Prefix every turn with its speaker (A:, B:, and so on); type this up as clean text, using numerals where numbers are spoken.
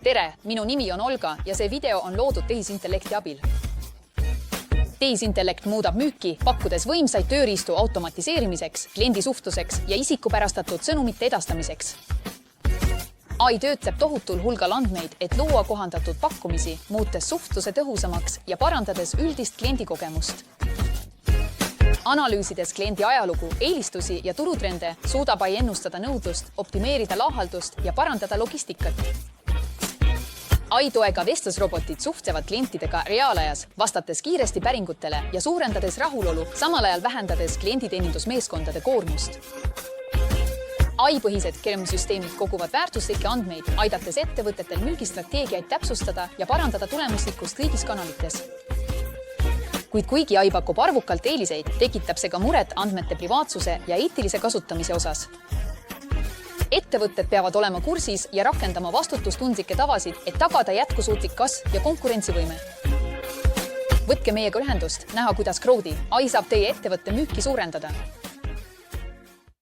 A: Tere, minu nimi on Olga ja see video on loodud tehisintellekti abil. Tehisintellekt muudab müüki, pakkudes võimsaid tööriistu automatiseerimiseks, kliendi suhtluseks ja isikupärastatud sõnumite edastamiseks. AI töötleb tohutul hulgal andmeid, et luua kohandatud pakkumisi, muutes suhtluse tõhusamaks ja parandades üldist kliendikogemust. Analüüsides kliendi ajalugu, eelistusi ja turutrende, suudab AI ennustada nõudlust, optimeerida laahaldust ja parandada logistikat. AI toega vestlusrobotid suhtlevad klientidega reaalajas, vastates kiiresti päringutele ja suurendades rahulolu, samal ajal vähendades klienditeenindusmeeskondade koormust. AI-põhised KERM-süsteemid koguvad väärtuslikke andmeid, aidates ettevõtetel müügistrateegiaid täpsustada ja parandada tulemuslikkust kõigis kanalites. Kuid kuigi AI pakub arvukalt eeliseid, tekitab see ka muret andmete privaatsuse ja eetilise kasutamise osas. Ettevõtted peavad olema kursis ja rakendama vastutustundlikke tavasid, et tagada jätkusuutlik kasv ja konkurentsivõime. Võtke meiega ühendust, näha kuidas Crowdy AI saab teie ettevõtte müüki suurendada.